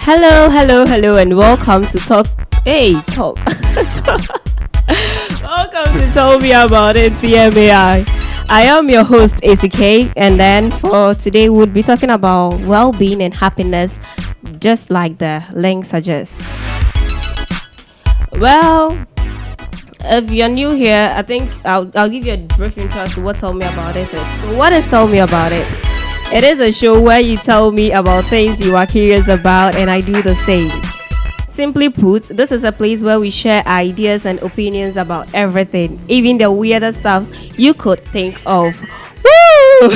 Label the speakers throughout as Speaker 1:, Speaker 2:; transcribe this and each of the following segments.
Speaker 1: Hello, hello, hello, and welcome to Talk. Hey, Talk. Welcome to Tell Me About It, TMAI. I am your host, Esi K, and then for today, we'll be talking about well-being and happiness, just like the link suggests. Well, if you're new here, I think I'll give you a brief intro as to what Tell Me About It is. So what is Tell Me About It? It is a show where you tell me about things you are curious about, and I do the same. Simply put, this is a place where we share ideas and opinions about everything, even the weirdest stuff you could think of. Woo!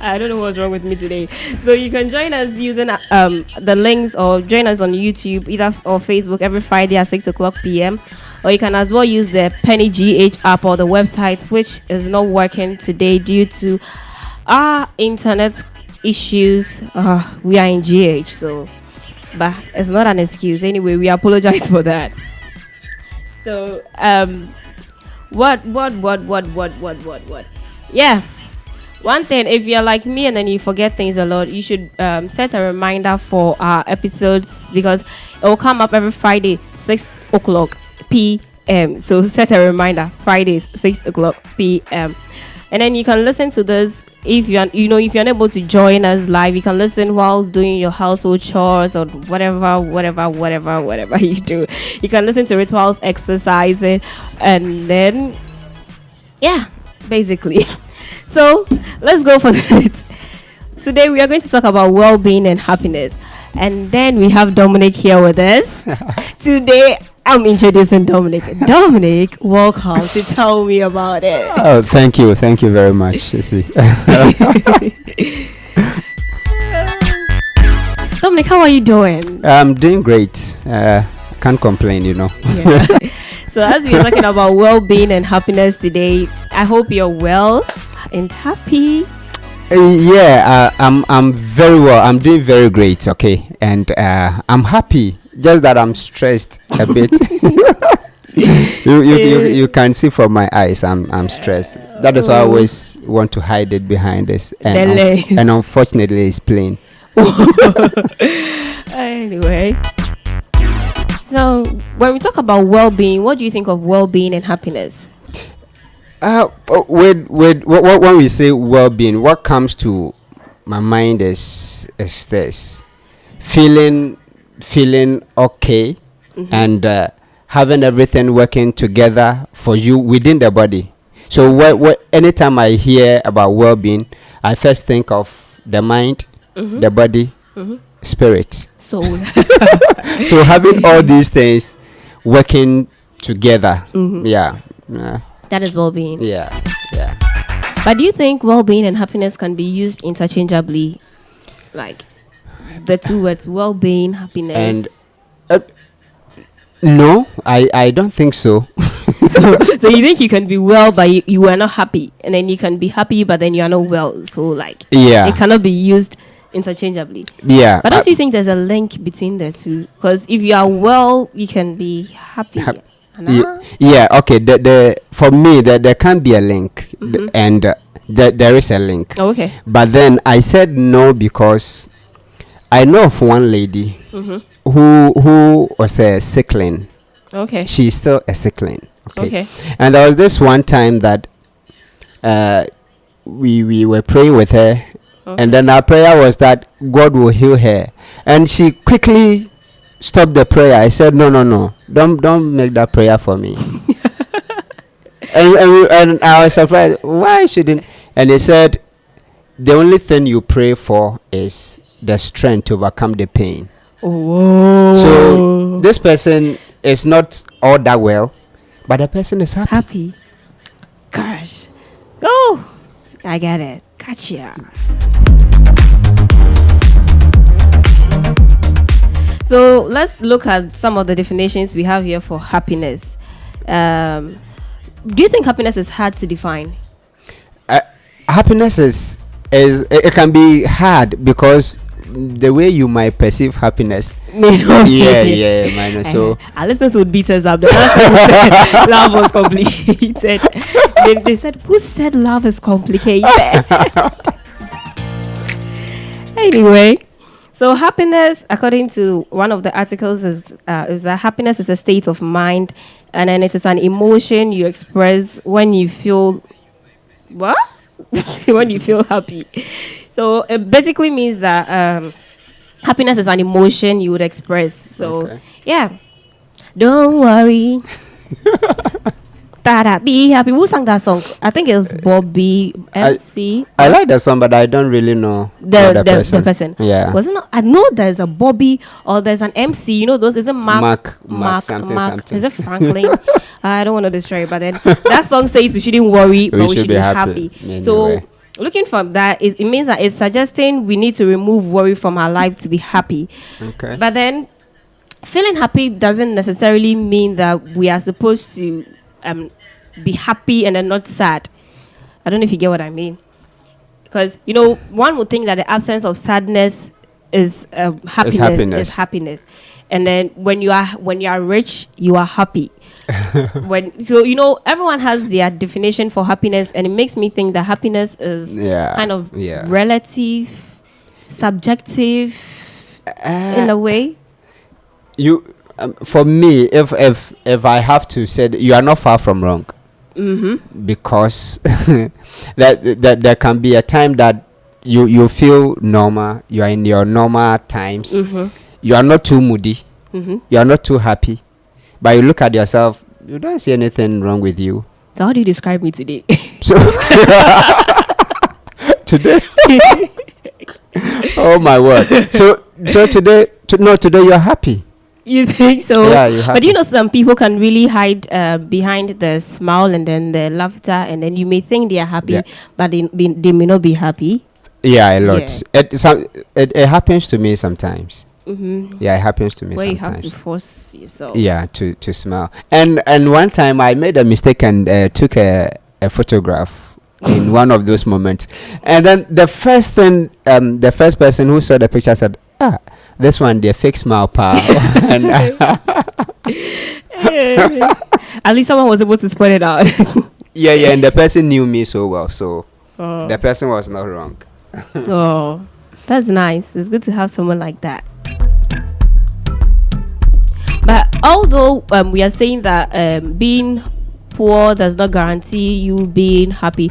Speaker 1: I don't know what's wrong with me today. So you can join us using the links, or join us on YouTube either or Facebook every Friday at 6 o'clock p.m. Or you can as well use the PenyGH app or the website, which is not working today due to our internet issues. We are in GH, so but it's not an excuse. Anyway, we apologize for that. So what? Yeah. One thing, if you're like me and then you forget things a lot, you should set a reminder for our episodes, because it will come up every Friday, 6 o'clock p.m. So set a reminder, Fridays, 6 o'clock p.m. And then you can listen to this if you're unable to join us live. You can listen whilst doing your household chores or whatever you do. You can listen to it whilst exercising, and then basically. So let's go for it. Today we are going to talk about well-being and happiness, and then we have Dominic here with us. Today I'm introducing Dominic. Dominic, welcome to Tell Me About It.
Speaker 2: Oh, thank you very much, Esi.
Speaker 1: Dominic, how are you doing?
Speaker 2: I'm doing great. Can't complain, Yeah.
Speaker 1: So as we're talking about well-being and happiness today, I hope you're well and happy.
Speaker 2: I'm very well. I'm doing very great, okay? And I'm happy. Just that I'm stressed a bit. You can see from my eyes I'm stressed. That is why I always want to hide it behind this. And unfortunately it's plain.
Speaker 1: Anyway. So when we talk about well-being, what do you think of well-being and happiness?
Speaker 2: When we say well-being, what comes to my mind is this: feeling okay, and having everything working together for you within the body. So anytime I hear about well-being, I first think of the mind, the body, spirit,
Speaker 1: soul.
Speaker 2: So having all these things working together,
Speaker 1: that is well-being.
Speaker 2: Yeah.
Speaker 1: But do you think well-being and happiness can be used interchangeably, like the two words, well-being, happiness?
Speaker 2: And no, I don't think so.
Speaker 1: So you think you can be well but you are not happy, and then you can be happy but then you are not well, so it cannot be used interchangeably. But don't you think there's a link between the two? Because if you are well, you can be happy.
Speaker 2: Okay. For me, there can be a link, and there is a link.
Speaker 1: Oh, okay.
Speaker 2: But then I said no because I know of one lady who was a sickling.
Speaker 1: Okay.
Speaker 2: She's still a sickling. Okay. And there was this one time that we were praying with her, and then our prayer was that God will heal her, and she quickly stopped the prayer. I said, no, don't make that prayer for me. and I was surprised. Why shouldn't? And he said, the only thing you pray for is the strength to overcome the pain.
Speaker 1: Whoa.
Speaker 2: So this person is not all that well, but the person is happy.
Speaker 1: Gosh. Oh, I get it. Gotcha. So let's look at some of the definitions we have here for happiness. Do you think happiness is hard to define?
Speaker 2: Happiness is it can be hard because the way you might perceive happiness. So
Speaker 1: our listeners would beat us up. The last time we said love was complicated. They said, who said love is complicated? Anyway, So happiness, according to one of the articles, is that happiness is a state of mind, and then it is an emotion you express when you feel what when you feel happy. So it basically means that happiness is an emotion you would express. So
Speaker 2: Okay.
Speaker 1: yeah, don't worry. Tada, be happy. Who sang that song? I think it was Bobby MC.
Speaker 2: I like the song, but I don't really know
Speaker 1: The person.
Speaker 2: Yeah.
Speaker 1: Was it not? I know there's a Bobby or there's an MC. You know those? Is it
Speaker 2: Mark something.
Speaker 1: Is it Franklin? I don't want to destroy it, but then that song says we shouldn't worry, but we should be happy. So
Speaker 2: Anyway.
Speaker 1: looking from that, it means that it's suggesting we need to remove worry from our life to be happy.
Speaker 2: Okay.
Speaker 1: But then feeling happy doesn't necessarily mean that we are supposed to be happy and then not sad. I don't know if you get what I mean. Because, one would think that the absence of sadness is happiness. Is happiness. And then when you are rich, you are happy. Everyone has their definition for happiness, and it makes me think that happiness is kind of relative, subjective in a way.
Speaker 2: For me, if I have to say, you are not far from wrong. Mm-hmm. Because that there can be a time that you feel normal, you are in your normal times. Mm-hmm. You are not too moody. Mm-hmm. You are not too happy, but you look at yourself, you don't see anything wrong with you.
Speaker 1: So how do you describe me today?
Speaker 2: So today, oh my word! So today you are happy.
Speaker 1: You think so?
Speaker 2: Yeah, you happy.
Speaker 1: But some people can really hide behind the smile and then the laughter, and then you may think they are happy, but they may not be happy.
Speaker 2: Yeah, a lot. Yeah. It happens to me sometimes.
Speaker 1: Mm-hmm.
Speaker 2: Yeah, it happens to me
Speaker 1: where
Speaker 2: sometimes.
Speaker 1: You have to force yourself.
Speaker 2: Yeah, to smile. And one time I made a mistake and took a photograph in one of those moments. And then the first person who saw the picture said, this one, the fake smile power. And
Speaker 1: at least someone was able to spot it out.
Speaker 2: yeah, and the person knew me so well, so the person was not wrong.
Speaker 1: Oh, that's nice. It's good to have someone like that. But although we are saying that being poor does not guarantee you being happy,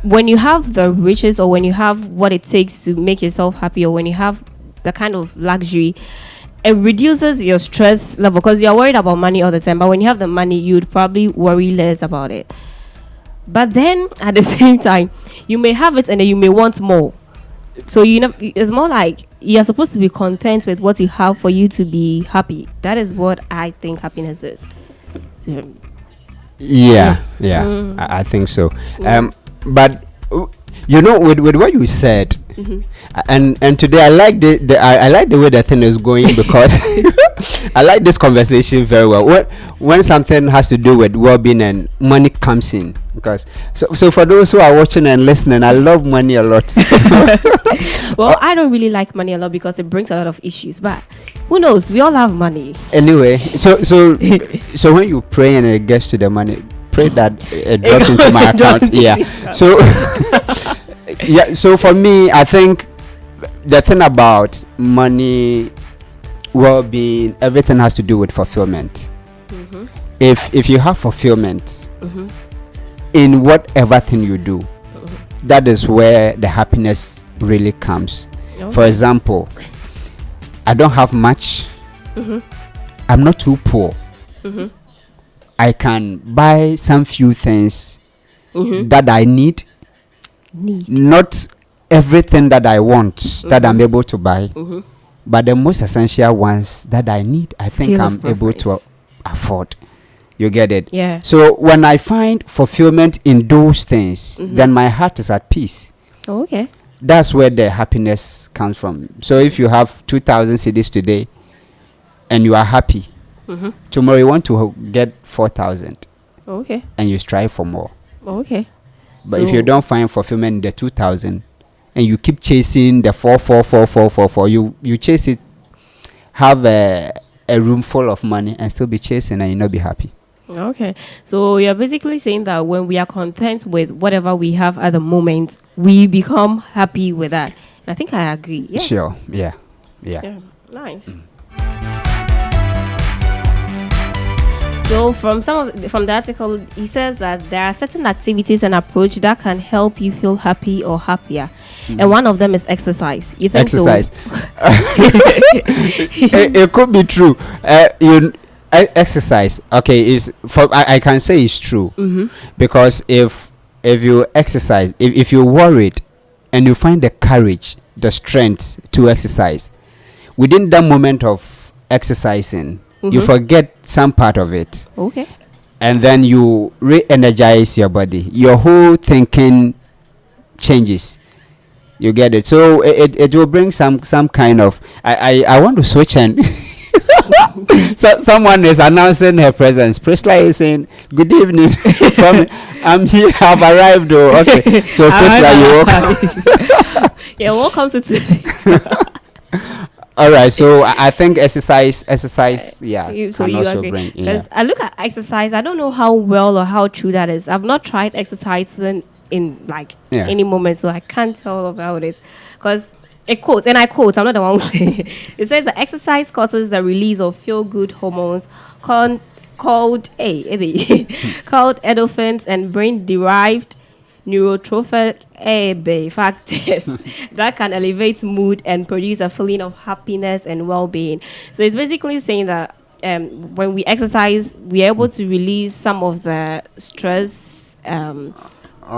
Speaker 1: when you have the riches or when you have what it takes to make yourself happy, or when you have the kind of luxury, it reduces your stress level because you're worried about money all the time. But when you have the money, you'd probably worry less about it. But then at the same time, you may have it and then you may want more. So it's more like you're supposed to be content with what you have for you to be happy. That is what I think happiness is.
Speaker 2: Yeah. I think so. But with what you said, mm-hmm. and today I like I like the way the thing is going because I like this conversation very well. When something has to do with well-being and money comes in, because so for those who are watching and listening, I love money a lot.
Speaker 1: Well, I don't really like money a lot because it brings a lot of issues. But who knows? We all have money.
Speaker 2: Anyway, so when you pray and it gets to the money, pray that it drops into my account. Yeah. So yeah. So for me, I think the thing about money, well-being, everything has to do with fulfillment. Mm-hmm. If you have fulfillment mm-hmm. in whatever thing you do, mm-hmm. that is where the happiness really comes. Okay. For example, I don't have much. Mm-hmm. I'm not too poor. Mm-hmm. I can buy some few things mm-hmm. that I need. Not everything that I want mm-hmm. that I'm able to buy, mm-hmm. but the most essential ones that I need, I think I'm able to afford. You get it?
Speaker 1: Yeah.
Speaker 2: So when I find fulfillment in those things, mm-hmm. then my heart is at peace.
Speaker 1: Oh, okay.
Speaker 2: That's where the happiness comes from. So if you have 2,000 cedis today and you are happy, mm-hmm. tomorrow you want to get 4,000.
Speaker 1: Okay.
Speaker 2: And you strive for more.
Speaker 1: Okay.
Speaker 2: But if you don't find fulfillment in the 2,000 and you keep chasing the 4, you chase it, have a room full of money and still be chasing and you not be happy.
Speaker 1: Okay. So you're basically saying that when we are content with whatever we have at the moment, we become happy with that. And I think I agree. Yeah.
Speaker 2: Sure. Yeah.
Speaker 1: Yeah. Nice. So from from the article, he says that there are certain activities and approach that can help you feel happy or happier, and one of them is exercise. You think
Speaker 2: Exercise.
Speaker 1: so?
Speaker 2: It could be true. Exercise. Okay, is for I can say it's true because if you exercise, if you're worried and you find the courage, the strength to exercise, within that moment of exercising, you forget some part of it.
Speaker 1: Okay.
Speaker 2: And then you re-energize your body. Your whole thinking changes. You get it. So it will bring some kind of. I want to switch and. So someone is announcing her presence. Priscilla is saying, "Good evening." I'm here. I've arrived. Oh, okay. So Priscilla, you welcome.
Speaker 1: Yeah, welcome to today.
Speaker 2: All right, so I think exercise, yeah,
Speaker 1: So
Speaker 2: can
Speaker 1: you
Speaker 2: also
Speaker 1: agree?
Speaker 2: bring.
Speaker 1: Because I look at exercise, I don't know how well or how true that is. I've not tried exercising in any moment, so I can't tell about it. Because it quotes, and I quote, I'm not the one who say it. It says that exercise causes the release of feel-good hormones called called endorphins and brain-derived neurotrophic factors that can elevate mood and produce a feeling of happiness and well-being. So it's basically saying that when we exercise, we're able to release some of the stress,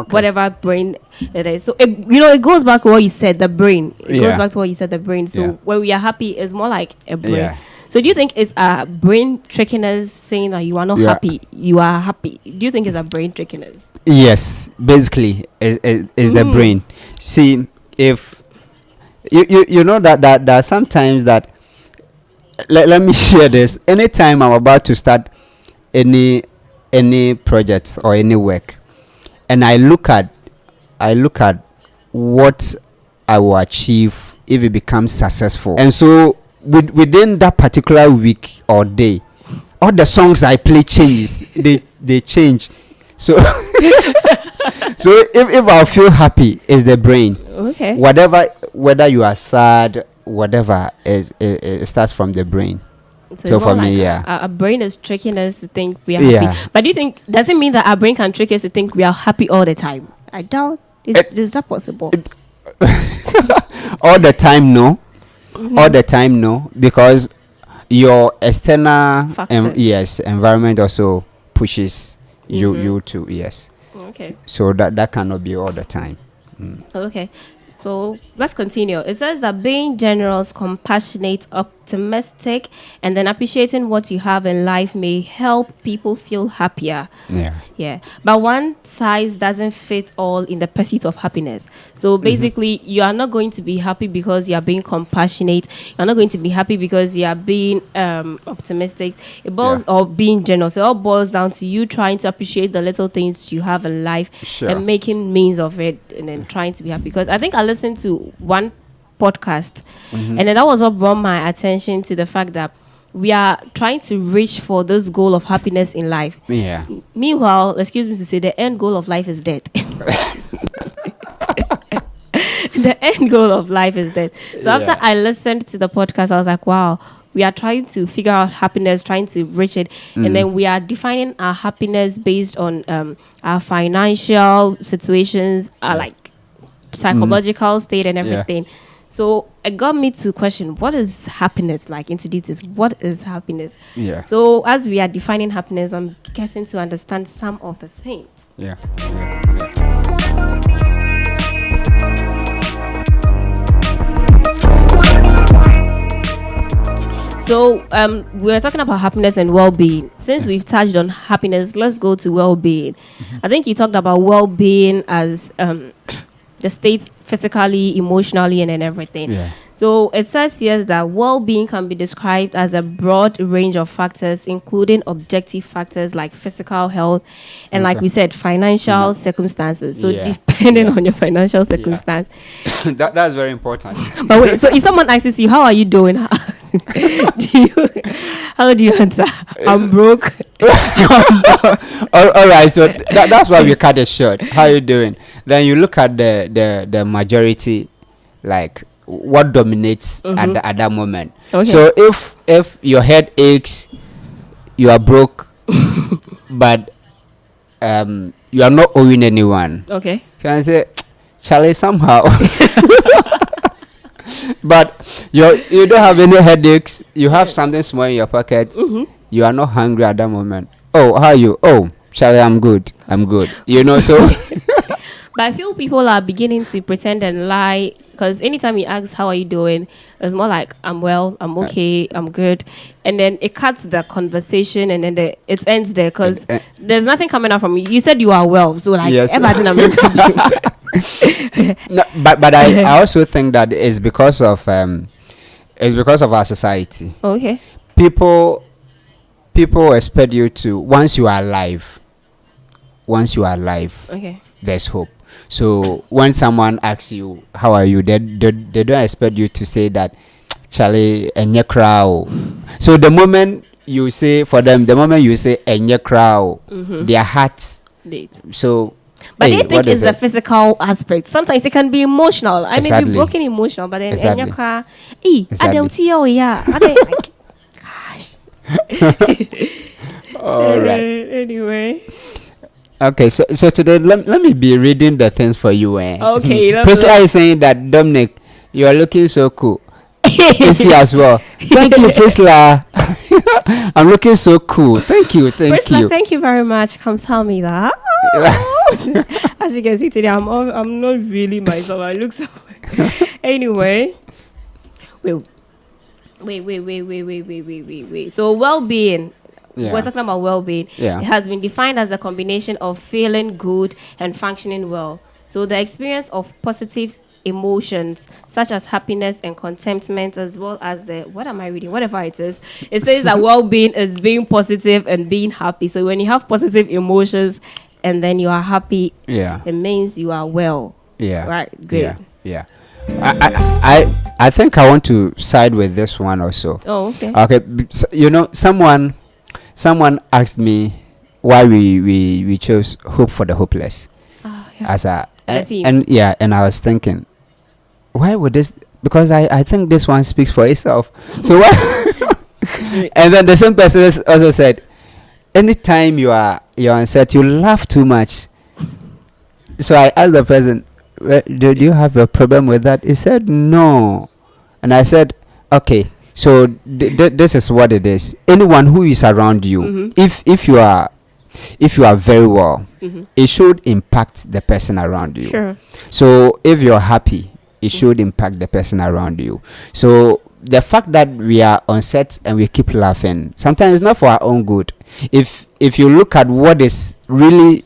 Speaker 1: whatever brain it is. So it goes back to what you said, the brain. It goes back to what you said, the brain. So when we are happy, it's more like a brain. Yeah. So do you think it's a brain tricking us, saying that you are not happy, you are happy? Do you think it's a brain tricking us?
Speaker 2: Yes, basically is the brain. See, if you know that sometimes that let me share this. Anytime I'm about to start any projects or any work, and I look at what I will achieve if it becomes successful, and so within that particular week or day, all the songs I play changes. They change. So so if I feel happy, is the brain.
Speaker 1: Okay.
Speaker 2: Whether you are sad, whatever, it starts from the brain. So for me,
Speaker 1: our brain is tricking us to think we are happy. But do you think, does it mean that our brain can trick us to think we are happy all the time? I doubt. Is that possible?
Speaker 2: All the time, no. All the time, no, because your external environment also pushes you to
Speaker 1: Okay.
Speaker 2: So that cannot be all the time.
Speaker 1: Okay. So let's continue. It says that being generous, compassionate, optimistic, and then appreciating what you have in life may help people feel happier. Yeah. But one size doesn't fit all in the pursuit of happiness. So basically, you are not going to be happy because you are being compassionate. You're not going to be happy because you are being optimistic. Or being generous. It all boils down to you trying to appreciate the little things you have in life and making means of it, and then trying to be happy. Because I think I listened to one podcast, and then that was what brought my attention to the fact that we are trying to reach for this goal of happiness in life. Meanwhile, excuse me to say, the end goal of life is death. The end goal of life is death. So after I listened to the podcast, I was like, wow, we are trying to figure out happiness, trying to reach it, and then we are defining our happiness based on our financial situations, like psychological state and everything. So it got me to question, what is happiness? Like, introduce this. What is happiness? So as we are defining happiness, I'm getting to understand some of the things. So we're talking about happiness and well-being. Since we've touched on happiness, let's go to well-being. I think you talked about well-being as the state physically, emotionally, and then everything. So it says here that well-being can be described as a broad range of factors, including objective factors like physical health and, like we said, financial circumstances. So depending on your financial circumstance.
Speaker 2: That's very important.
Speaker 1: But wait, so if someone asks you, how are you doing? How do you answer? I'm broke.
Speaker 2: all right, so that's why we cut it short. How are you doing? Then you look at the majority, like what dominates at that moment.
Speaker 1: Okay.
Speaker 2: So if your head aches, you are broke, but you are not owing anyone.
Speaker 1: Okay.
Speaker 2: Can I say, Charlie, somehow? But you don't have any headaches. You have something small in your pocket. You are not hungry at that moment. Oh, how are you? Oh, Charlie, I'm good. You know, so.
Speaker 1: But I feel people are beginning to pretend and lie, because anytime you ask, how are you doing? It's more like, I'm well, I'm okay, I'm good. And then it cuts the conversation, and then it ends there, because there's nothing coming out from you. You said you are well. So like,
Speaker 2: yes.
Speaker 1: No,
Speaker 2: but I also think that it's because of our society.
Speaker 1: Okay.
Speaker 2: People expect you to, once you are alive,
Speaker 1: Okay.
Speaker 2: there's hope. So when someone asks you, how are you, they don't expect you to say that, Charlie, enye crow. So the moment you say enye crow, their hearts. So
Speaker 1: but they think it's the physical aspect. Sometimes it can be emotional. I may be broken emotional, but then
Speaker 2: Exactly. All right.
Speaker 1: Anyway.
Speaker 2: Okay, so today let me be reading the things for you.
Speaker 1: Okay.
Speaker 2: Priscilla is saying that, Dominic, you are looking so cool. Esi as well. Thank you, Priscilla. I'm looking so cool. Thank you.
Speaker 1: Priscilla, thank you very much. Come tell me that. As you can see today, I'm not really myself. I look so. Anyway, wait. So well-being.
Speaker 2: Yeah.
Speaker 1: We're talking about well-being.
Speaker 2: Yeah.
Speaker 1: It has been defined as a combination of feeling good and functioning well. So the experience of positive emotions such as happiness and contentment, as well as what am I reading? Whatever it is. It says that well-being is being positive and being happy. So when you have positive emotions and then you are happy, it means you are well.
Speaker 2: Yeah.
Speaker 1: Right. Great.
Speaker 2: Yeah. I think I want to side with this one also.
Speaker 1: Oh, okay.
Speaker 2: Okay. You know, someone asked me why we chose hope for the hopeless as and I was thinking, why would this, because I think this one speaks for itself. So why? And then the same person also said, anytime you're upset, you laugh too much. So I asked the person, do you have a problem with that? He said no. And I said, okay, so this is what it is. Anyone who is around you, if you are very well, it should impact the person around you.
Speaker 1: Sure.
Speaker 2: So if you're happy, it should impact the person around you. So the fact that we are on set and we keep laughing, sometimes it's not for our own good. If you look at what is really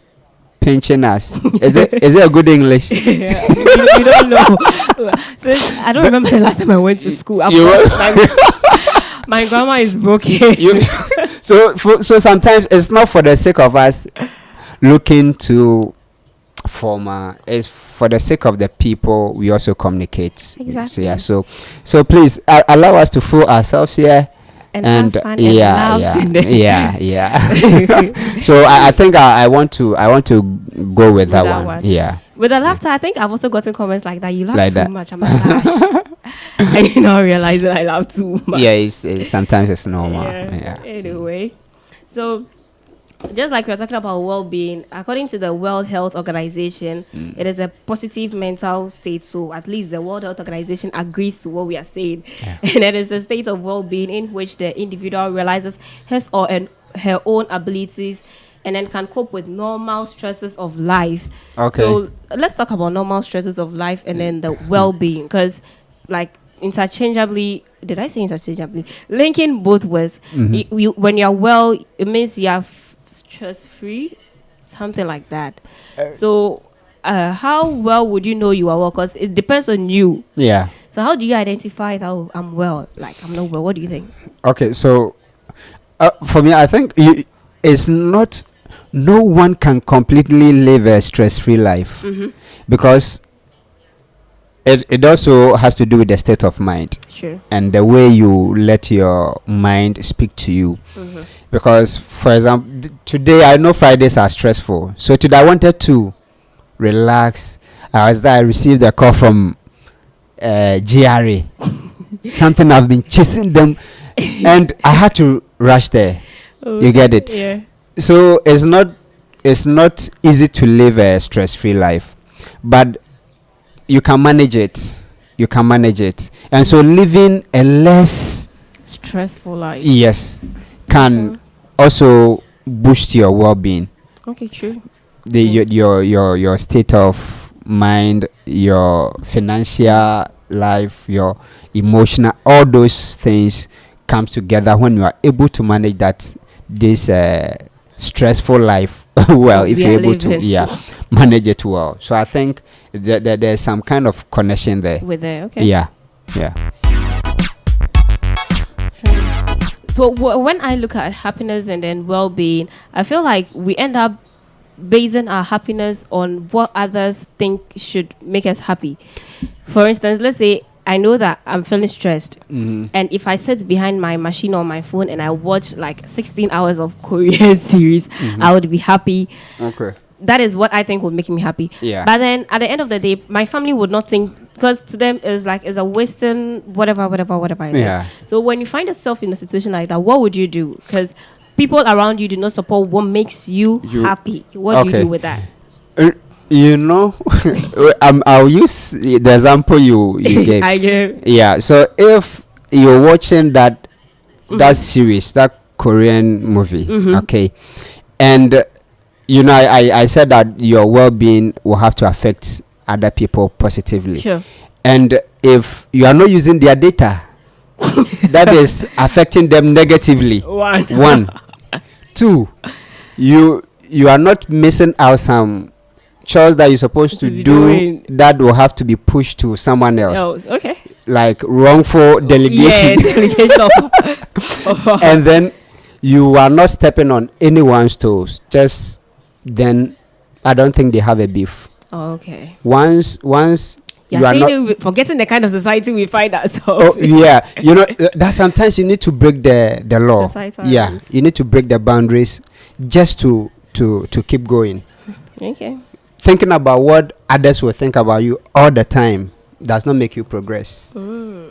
Speaker 2: pinching us, is it a good English?
Speaker 1: Yeah, you don't know. Since I don't remember the last time I went to school. My grammar is broken.
Speaker 2: So sometimes it's not for the sake of us looking to former, it's for the sake of the people we also communicate.
Speaker 1: Exactly.
Speaker 2: So so please allow us to fool ourselves here. And yeah. So I think I want to go with that one. Yeah.
Speaker 1: With the laughter, I think I've also gotten comments like that. You laugh
Speaker 2: like
Speaker 1: too
Speaker 2: that.
Speaker 1: much. I'm like, gosh. I did not realize that I laugh too much.
Speaker 2: Yeah, sometimes it's normal. Yeah.
Speaker 1: Anyway, so just like we're talking about well-being, according to the World Health Organization, it is a positive mental state. So at least the World Health Organization agrees to what we are saying. Yeah. And it is a state of well-being in which the individual realizes his or her own abilities and then can cope with normal stresses of life. Okay. So let's talk about normal stresses of life and then the well-being, because like interchangeably, did I say interchangeably? Linking both words. When you're well, it means you are stress-free, something like that. So how well would you know you are well? Because it depends on you. Yeah. So how do you identify that, oh, I'm well, like I'm not well? What do you think?
Speaker 2: Okay, so for me, I think it's not, no one can completely live a stress-free life, because it also has to do with the state of mind.
Speaker 1: Sure.
Speaker 2: And the way you let your mind speak to you. Because, for example, today I know Fridays are stressful. So today I wanted to relax. I received a call from GRA. Something I've been chasing them, and I had to rush there. You get it?
Speaker 1: Yeah.
Speaker 2: So it's not easy to live a stress-free life, but you can manage it. You can manage it, and so living a less
Speaker 1: Stressful life.
Speaker 2: yes can also boost your well-being,
Speaker 1: Okay, true.
Speaker 2: your state of mind, your financial life, your emotional, all those things comes together when you are able to manage that this stressful life well, if
Speaker 1: We
Speaker 2: you're
Speaker 1: are
Speaker 2: able to
Speaker 1: living.
Speaker 2: manage it well. So I think that there's some kind of connection there.
Speaker 1: With there, okay.
Speaker 2: Yeah.
Speaker 1: So when I look at happiness and then well-being, I feel like we end up basing our happiness on what others think should make us happy. For instance, let's say I know that I'm feeling stressed, and if I sit behind my machine or my phone and I watch like 16 hours of Korean series, I would be happy.
Speaker 2: Okay.
Speaker 1: That is what I think would make me happy.
Speaker 2: Yeah.
Speaker 1: But then at the end of the day, my family would not think, because to them it's like it's a Western whatever it
Speaker 2: Yeah.
Speaker 1: is. So when you find yourself in a situation like that, what would you do? Because people around you do not support what makes you happy. What do you
Speaker 2: Okay.
Speaker 1: do with that?
Speaker 2: You know, I'll use the example you gave.
Speaker 1: I get.
Speaker 2: Yeah. So if you're watching that series, that Korean movie, okay, and you know, I said that your well-being will have to affect other people positively.
Speaker 1: Sure.
Speaker 2: And if you are not using their data, that is affecting them negatively. One. Two, you are not missing out some chores that you're supposed to
Speaker 1: be
Speaker 2: do
Speaker 1: doing.
Speaker 2: that will have to be pushed to someone else.
Speaker 1: Okay.
Speaker 2: Like wrongful delegation.
Speaker 1: Yeah, delegation of
Speaker 2: And then you are not stepping on anyone's toes. Just then, I don't think they have a beef.
Speaker 1: Okay.
Speaker 2: Once
Speaker 1: You're
Speaker 2: you are
Speaker 1: saying
Speaker 2: not.
Speaker 1: it, forgetting the kind of society we find ourselves.
Speaker 2: Oh yeah, you know that sometimes you need to break the law.
Speaker 1: Societal
Speaker 2: Yeah,
Speaker 1: rules.
Speaker 2: you need to break the boundaries just to keep going.
Speaker 1: Okay.
Speaker 2: Thinking about what others will think about you all the time does not make you progress.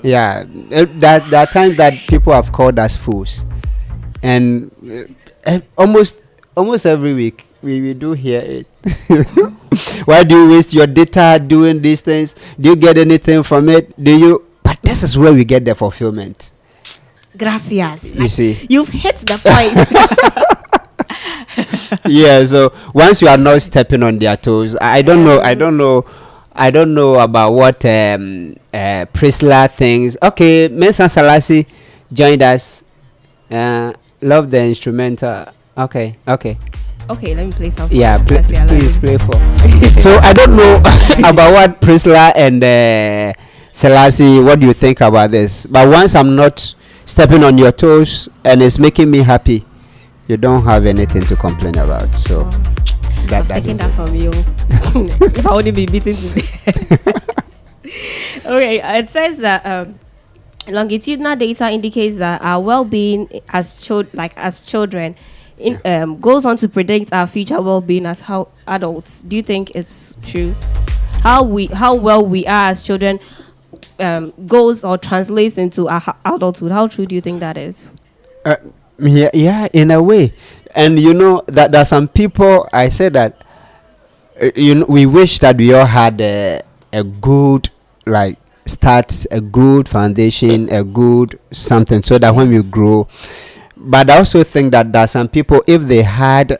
Speaker 2: Yeah, there are times that people have called us fools, and almost every week we do hear it. Why do you waste your data doing these things? Do you get anything from it? Do you? But this is where we get the fulfillment.
Speaker 1: Gracias.
Speaker 2: You see?
Speaker 1: You've hit the point.
Speaker 2: Yeah. So once you are not stepping on their toes, I don't know about what Priscilla thinks. Okay, Mesa Salasi joined us. Love the instrumental. Okay.
Speaker 1: Okay, let me play something.
Speaker 2: Yeah,
Speaker 1: Gracias,
Speaker 2: please play for. So I don't know about what Priscilla and Selassie, what do you think about this? But once I'm not stepping on your toes and it's making me happy, you don't have anything to complain about. So
Speaker 1: I'm
Speaker 2: that
Speaker 1: taking
Speaker 2: is
Speaker 1: that
Speaker 2: it.
Speaker 1: from you. If I wouldn't be beaten today. Okay, it says that longitudinal data indicates that our well-being as children goes on to predict our future well-being as how adults. Do you think it's true? How well we are as children goes or translates into our adulthood. How true do you think that is?
Speaker 2: Yeah, in a way. And you know that there are some people, I said that we wish that we all had a good start, a good foundation, a good something, so that when we grow. But I also think that there are some people, if they had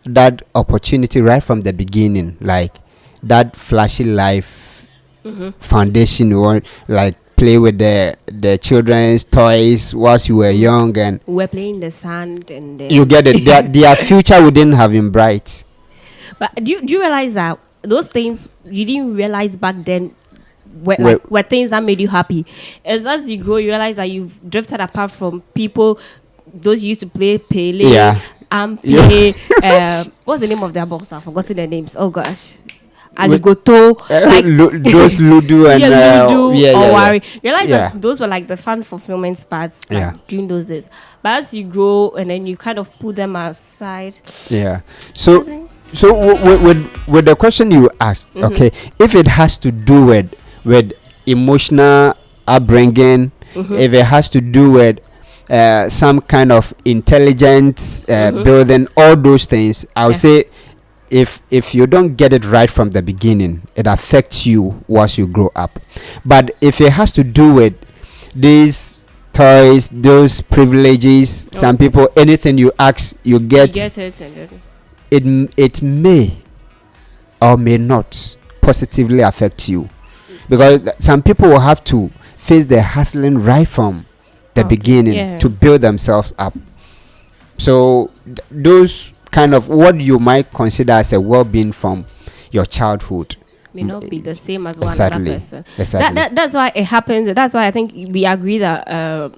Speaker 2: that opportunity right from the beginning, like that flashy life foundation, or like play with the children's toys whilst you were young, and
Speaker 1: We're playing in the sand, and
Speaker 2: you get it, their future wouldn't have been bright.
Speaker 1: But do you realize that those things you didn't realize back then were things that made you happy? As you grow, you realize that you've drifted apart from people. Those used to play Pele, play. What's the name of their box? I've forgotten their names. Oh gosh. Aligoto,
Speaker 2: those Ludo and
Speaker 1: Ludo or Wari. Realize
Speaker 2: Yeah.
Speaker 1: that those were like the fun fulfillment parts during those days. But as you grow and then you kind of put them aside.
Speaker 2: Yeah. So with the question you asked, okay, if it has to do with emotional upbringing, if it has to do with some kind of intelligence building, all those things, I would say if you don't get it right from the beginning, it affects you once you grow up. But if it has to do with these toys, those privileges, some people, anything you ask, you get
Speaker 1: it.
Speaker 2: It may or may not positively affect you, because some people will have to face the hustling right from the beginning to build themselves up. So those kind of what you might consider as a well-being from your childhood
Speaker 1: may not be the same as one
Speaker 2: exactly.
Speaker 1: other person.
Speaker 2: Exactly.
Speaker 1: That's why it happens. That's why I think we agree that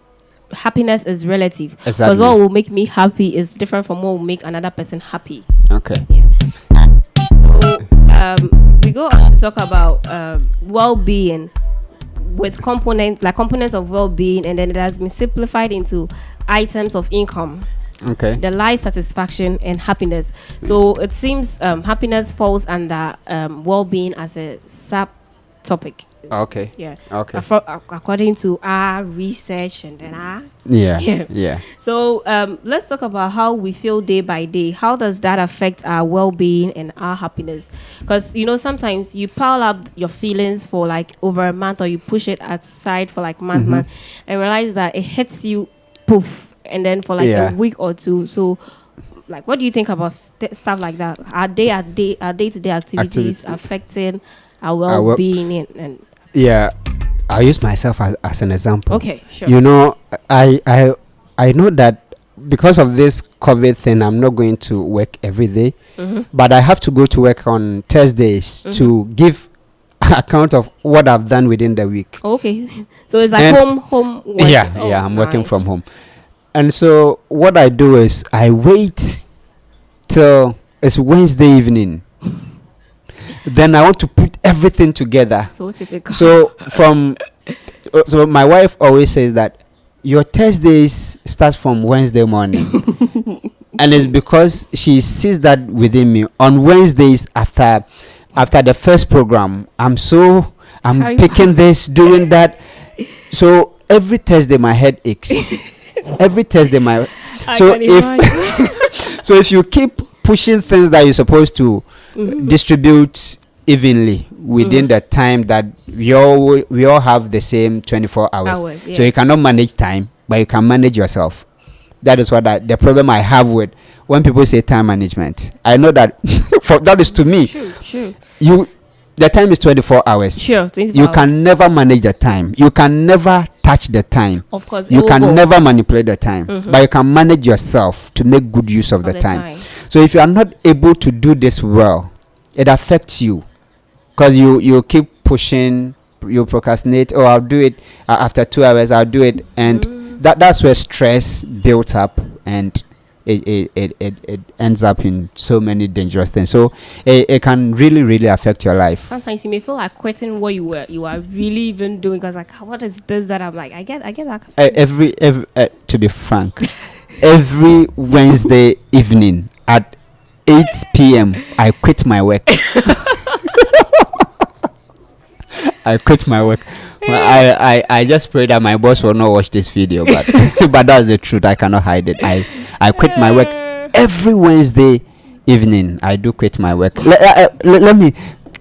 Speaker 1: happiness is relative. Because
Speaker 2: Exactly.
Speaker 1: what will make me happy is different from what will make another person happy.
Speaker 2: Okay.
Speaker 1: So we go on to talk about well-being with components of well-being, and then it has been simplified into items of income.
Speaker 2: Okay.
Speaker 1: The life satisfaction and happiness. So it seems happiness falls under well-being as a sub-topic.
Speaker 2: Okay.
Speaker 1: Yeah.
Speaker 2: Okay.
Speaker 1: According to our research and then our
Speaker 2: Yeah.
Speaker 1: So let's talk about how we feel day by day. How does that affect our well-being and our happiness? Because sometimes you pile up your feelings for like over a month, or you push it aside for like month, and realize that it hits you poof, and then for like a week or two. So like, what do you think about stuff like that? Our day-to-day activities affecting our well-being and
Speaker 2: yeah, I'll use myself as an example.
Speaker 1: Okay, sure.
Speaker 2: I know that because of this COVID thing, I'm not going to work every day, but I have to go to work on Thursdays to give account of what I've done within the week.
Speaker 1: Okay, so it's like home work.
Speaker 2: Yeah, I'm working from home. And so what I do is I wait till it's Wednesday evening. Then I want to put everything together.
Speaker 1: So typical.
Speaker 2: So so my wife always says that your Thursdays starts from Wednesday morning. And it's because she sees that within me. On Wednesdays after the first program, I'm picking this, doing that. So every Thursday my head aches. Every Thursday so if you keep pushing things that you're supposed to distribute evenly within the time that we all have the same 24 hours. So you cannot manage time, but you can manage yourself. That is what the problem I have with when people say time management. I know that that is to me.
Speaker 1: Sure.
Speaker 2: The time is 24 hours.
Speaker 1: Sure, 24
Speaker 2: you
Speaker 1: hours.
Speaker 2: can never manage the time. You can never touch the time.
Speaker 1: Of course.
Speaker 2: You can never manipulate the time. But you can manage yourself to make good use of the time. So if you are not able to do this well, it affects you. Because you keep pushing, you procrastinate. Oh, I'll do it after 2 hours. I'll do it. And that's where stress built up, and it ends up in so many dangerous things. So it can really, really affect your life.
Speaker 1: Sometimes you may feel like quitting what you are really even doing, because like, what is this that I'm like? I get that.
Speaker 2: Every to be frank, every Wednesday evening at 8 p.m. I quit my work. I quit my work. I just pray that my boss will not watch this video, but but that's the truth. I cannot hide it. I quit my work every Wednesday evening. I do quit my work. Let me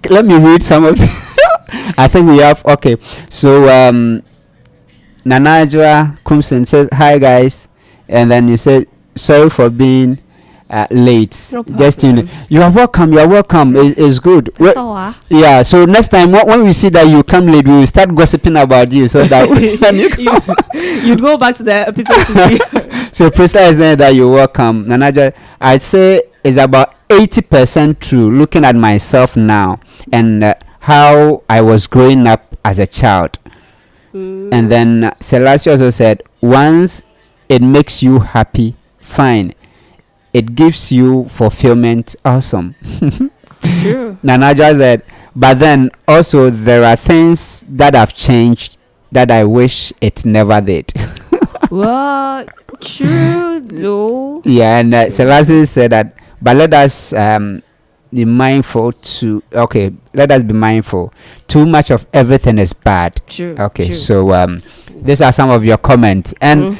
Speaker 2: read some of I think we have. Okay, so Nanajwa Kumsen says, hi guys, and then you said sorry for being late.
Speaker 1: No
Speaker 2: Just you are welcome. It's good. Yeah, so next time when we see that you come late, we will start gossiping about you, so that when
Speaker 1: you'd go back to the episode to see.
Speaker 2: So Priscilla is saying that you're welcome. Nanaja, I'd say it's about 80% true, looking at myself now and how I was growing up as a child. And then Celestia also said, once it makes you happy, fine. It gives you fulfillment, awesome.
Speaker 1: True.
Speaker 2: Nanaja said, but then also there are things that have changed that I wish it never did.
Speaker 1: Well, true though.
Speaker 2: Yeah, and Selassie said that, but let us be mindful to, okay, let us be mindful. Too much of everything is bad.
Speaker 1: True.
Speaker 2: Okay,
Speaker 1: True.
Speaker 2: so these are some of your comments. And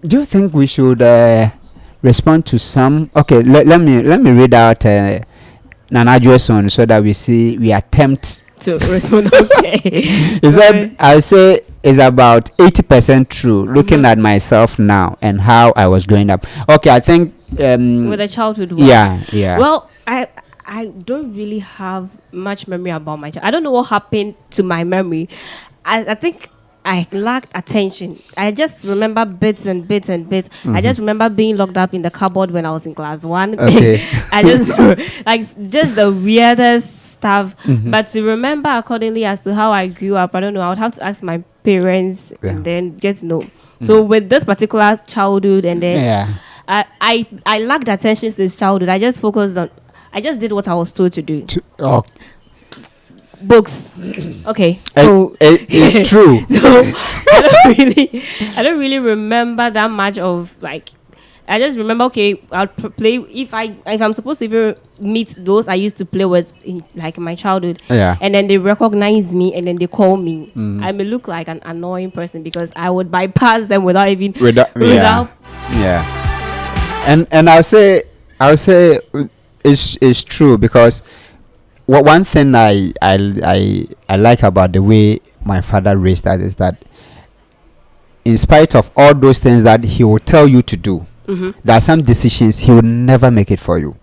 Speaker 2: do you think we should respond to some? Okay, let me read out Nanajo's one so that we attempt
Speaker 1: to respond. Okay.
Speaker 2: He said, I say it's about 80% true. Looking at myself now and how I was growing up. Okay, I think
Speaker 1: with a childhood one.
Speaker 2: Yeah.
Speaker 1: Well, I don't really have much memory about my child. I don't know what happened to my memory. I think I lacked attention. I just remember bits and bits and bits. I just remember being locked up in the cupboard when I was in class 1.
Speaker 2: Okay.
Speaker 1: I just like just the weirdest stuff. But to remember accordingly as to how I grew up, I don't know. I would have to ask my parents and then get to know. So with this particular childhood, and then I lacked attention since childhood. I just focused on. I just did what I was told to do. Books. Okay. So
Speaker 2: it's true.
Speaker 1: So I don't really remember that much of like. I just remember, okay, I'll play if I'm supposed to even meet those I used to play with in like my childhood.
Speaker 2: Yeah.
Speaker 1: And then they recognize me and then they call me. I may look like an annoying person because I would bypass them without even
Speaker 2: yeah. And I'll say it's true, because one thing I like about the way my father raised us is that in spite of all those things that he will tell you to do, there are some decisions he will never make it for you.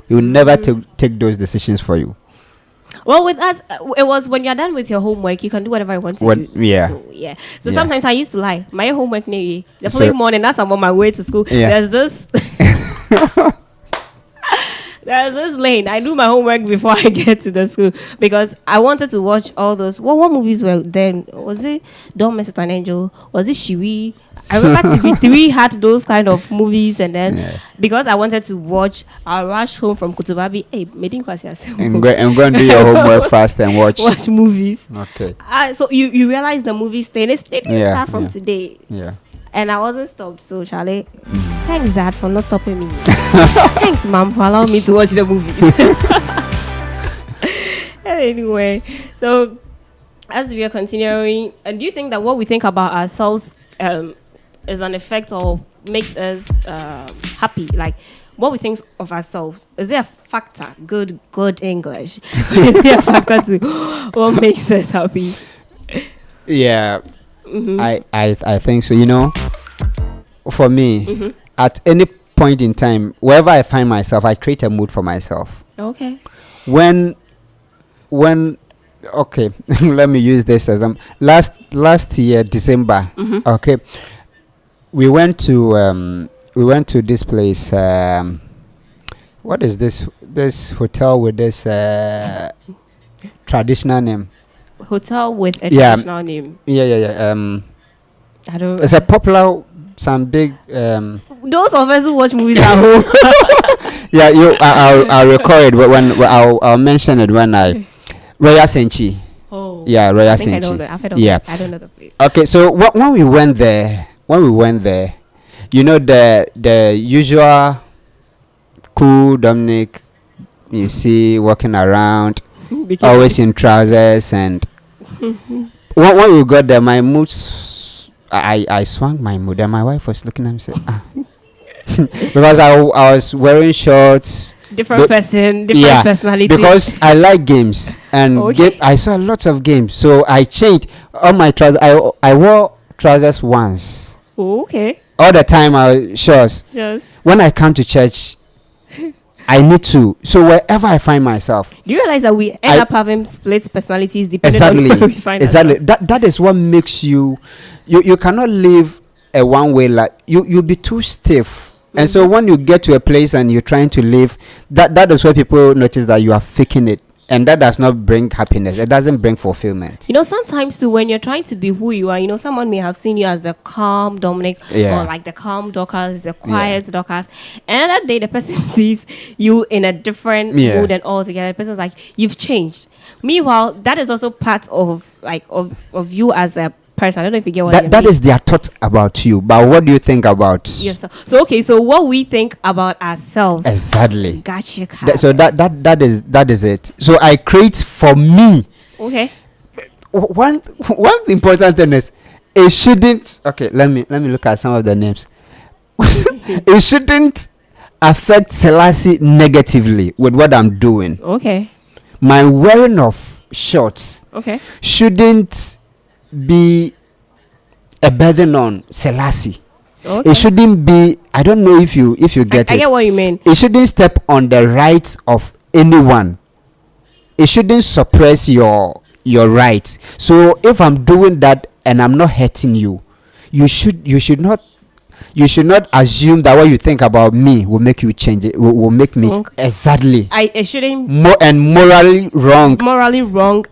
Speaker 2: He will never take those decisions for you.
Speaker 1: Well, with us, it was when you're done with your homework, you can do whatever you want to do.
Speaker 2: Yeah.
Speaker 1: So sometimes I used to lie. My homework, the following morning, as I'm on my way to school, there's this... There's this lane. I do my homework before I get to the school because I wanted to watch all those. What movies were then? Was it Don't Mess with an Angel? Was it Shiwi? I remember TV3 had those kind of movies, and then because I wanted to watch, I rushed home from Kutubabi. Hey, meeting class
Speaker 2: and go and do your homework fast and watch
Speaker 1: movies.
Speaker 2: Okay.
Speaker 1: So you realize the movies they start from today.
Speaker 2: Yeah.
Speaker 1: And I wasn't stopped, so Charlie, thanks Dad for not stopping me. Thanks Mom for allowing me to watch the movies. Anyway, so as we are continuing, do you think that what we think about ourselves is an effect or makes us happy? Like what we think of ourselves, is there a factor? Good English. Is there a factor to what makes us happy?
Speaker 2: Yeah. I think so. You know, for me, at any point in time, wherever I find myself, I create a mood for myself.
Speaker 1: Okay.
Speaker 2: When okay, let me use this as last year December. Okay, we went to this place. What is this hotel with this traditional name?
Speaker 1: Hotel with a traditional name.
Speaker 2: Yeah.
Speaker 1: I don't.
Speaker 2: It's a popular, some big.
Speaker 1: Those of us who watch movies at home.
Speaker 2: Yeah, I'll record it, but I'll mention it when I. Royal Senchi.
Speaker 1: Oh.
Speaker 2: Yeah, Royal Senchi.
Speaker 1: I don't know the place.
Speaker 2: Okay, so when we went there, you know the usual cool Dominic you see walking around, always in trousers, and when we got there, my mood, I swung my mood, and my wife was looking at me saying, because I was wearing shorts.
Speaker 1: Different personality.
Speaker 2: Because I like games, and I saw lots of games, so I changed all my trousers. I wore trousers once.
Speaker 1: Oh, okay.
Speaker 2: All the time I shorts.
Speaker 1: Yes.
Speaker 2: When I come to church, I need to. So wherever I find myself.
Speaker 1: Do you realize that we end up having split personalities depending on where we find
Speaker 2: ourselves?
Speaker 1: Exactly.
Speaker 2: That is what makes you cannot live a one way life. You'll be too stiff. And so when you get to a place and you're trying to live, that is where people notice that you are faking it. And that does not bring happiness. It doesn't bring fulfillment.
Speaker 1: You know, sometimes too, when you're trying to be who you are, you know, someone may have seen you as the calm Dominic or like the calm Dorcas, the quiet Dorcas. And that day, the person sees you in a different mood and all together. The person's like, you've changed. Meanwhile, that is also part of like of you as a person. I don't know if you get what I mean.
Speaker 2: That is their thought about you. But what do you think about
Speaker 1: yourself? So okay, so what we think about ourselves.
Speaker 2: Exactly.
Speaker 1: Gotcha.
Speaker 2: So that is it. So I create for me.
Speaker 1: Okay.
Speaker 2: One important thing is it shouldn't. Okay, let me look at some of the names. It shouldn't affect Selassie negatively with what I'm doing.
Speaker 1: Okay.
Speaker 2: My wearing of shorts shouldn't be a burden on Selassie. Okay. It shouldn't be. I don't know if you get it.
Speaker 1: I get what you mean.
Speaker 2: It shouldn't step on the rights of anyone. It shouldn't suppress your rights. So if I'm doing that and I'm not hurting you, you should not assume that what you think about me will make you change it. Will make me exactly.
Speaker 1: I shouldn't
Speaker 2: morally wrong.
Speaker 1: Morally wrong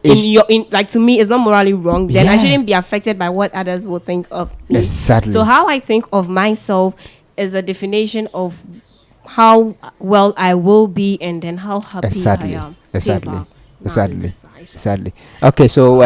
Speaker 1: like to me, it's not morally wrong. Then I shouldn't be affected by what others will think of me.
Speaker 2: Exactly.
Speaker 1: So how I think of myself is a definition of how well I will be, and then how happy I am.
Speaker 2: Exactly. Okay, so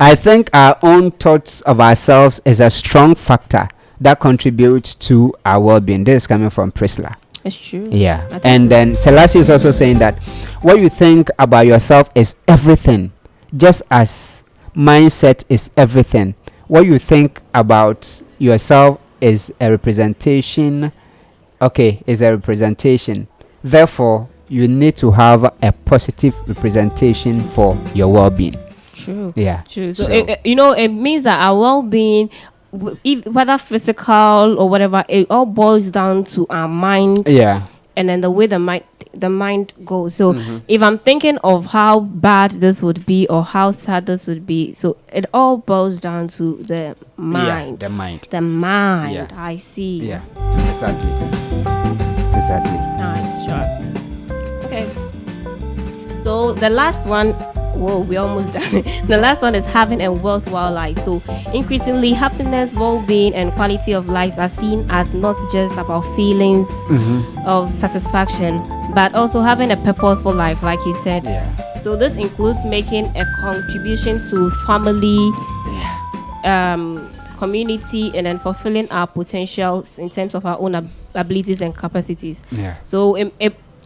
Speaker 2: I think our own thoughts of ourselves is a strong factor that contributes to our well-being. This is coming from Priscilla.
Speaker 1: It's true.
Speaker 2: Yeah. And then Selassie is also saying that what you think about yourself is everything, just as mindset is everything. What you think about yourself is a representation. Okay, is a representation. Therefore, you need to have a positive representation for your well-being.
Speaker 1: True.
Speaker 2: Yeah.
Speaker 1: True. So it means that our well-being, whether physical or whatever, it all boils down to our mind.
Speaker 2: Yeah.
Speaker 1: And then the way the mind goes. So if I'm thinking of how bad this would be or how sad this would be, so it all boils down to the mind.
Speaker 2: Yeah, the mind.
Speaker 1: The mind.
Speaker 2: Yeah.
Speaker 1: I see.
Speaker 2: Yeah. Exactly.
Speaker 1: Nice, sure. Okay. So the last one, we're almost done. The last one is having a worthwhile life. So increasingly, happiness, well-being, and quality of life are seen as not just about feelings of satisfaction, but also having a purposeful life, like you said.
Speaker 2: Yeah.
Speaker 1: So this includes making a contribution to family, community, and then fulfilling our potentials in terms of our own abilities and capacities.
Speaker 2: Yeah.
Speaker 1: So it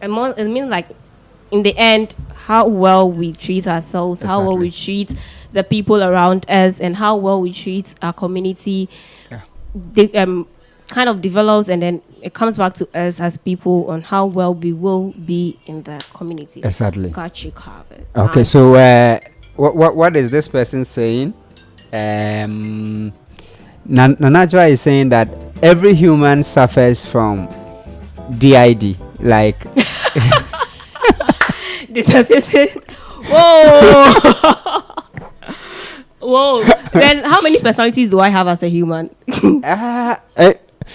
Speaker 1: means like, in the end, how well we treat ourselves, how well we treat the people around us, and how well we treat our community, kind of develops, and then it comes back to us as people on how well we will be in the community.
Speaker 2: Exactly.
Speaker 1: Got you covered.
Speaker 2: Okay, so what is this person saying? Nanajwa is saying that every human suffers from DID, like.
Speaker 1: Dissociated. Whoa. Whoa. Then how many personalities do I have as a human?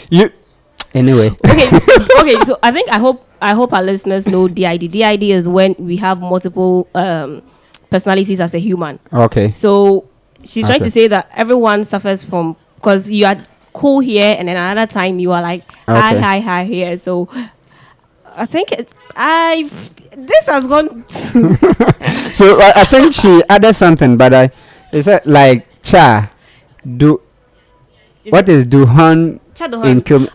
Speaker 2: You anyway.
Speaker 1: Okay. So I hope our listeners know DID. DID is when we have multiple personalities as a human.
Speaker 2: Okay.
Speaker 1: So she's trying to say that everyone suffers from, because you are cool here, and then another time you are like hi here. So I think this has gone to
Speaker 2: so I think she added something, but is that like what is Duhan in Kill Me?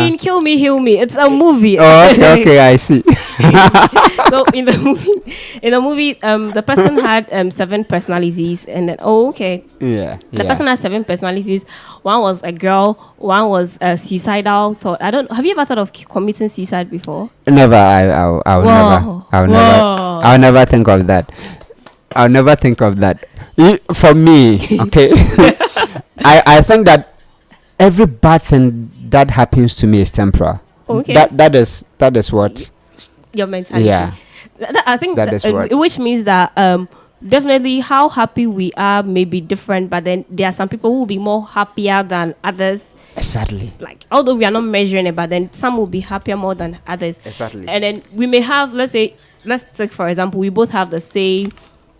Speaker 1: In Kill Me, Heal Me. It's a movie.
Speaker 2: Oh, okay, I see.
Speaker 1: So in the movie, the person had 7 personalities, and then the person had 7 personalities. One was a girl. One was a suicidal thought. Have you ever thought of committing suicide before?
Speaker 2: Never. I'll never think of that. I'll never think of that. For me, okay. I think that every bad thing that happens to me is temporal.
Speaker 1: Okay.
Speaker 2: That is what
Speaker 1: your mentality.
Speaker 2: Yeah.
Speaker 1: I think
Speaker 2: that is what.
Speaker 1: Which means that definitely how happy we are may be different, but then there are some people who will be more happier than others.
Speaker 2: Exactly.
Speaker 1: Like, although we are not measuring it, but then some will be happier more than others.
Speaker 2: Exactly.
Speaker 1: And then we may have, let's take for example, we both have the same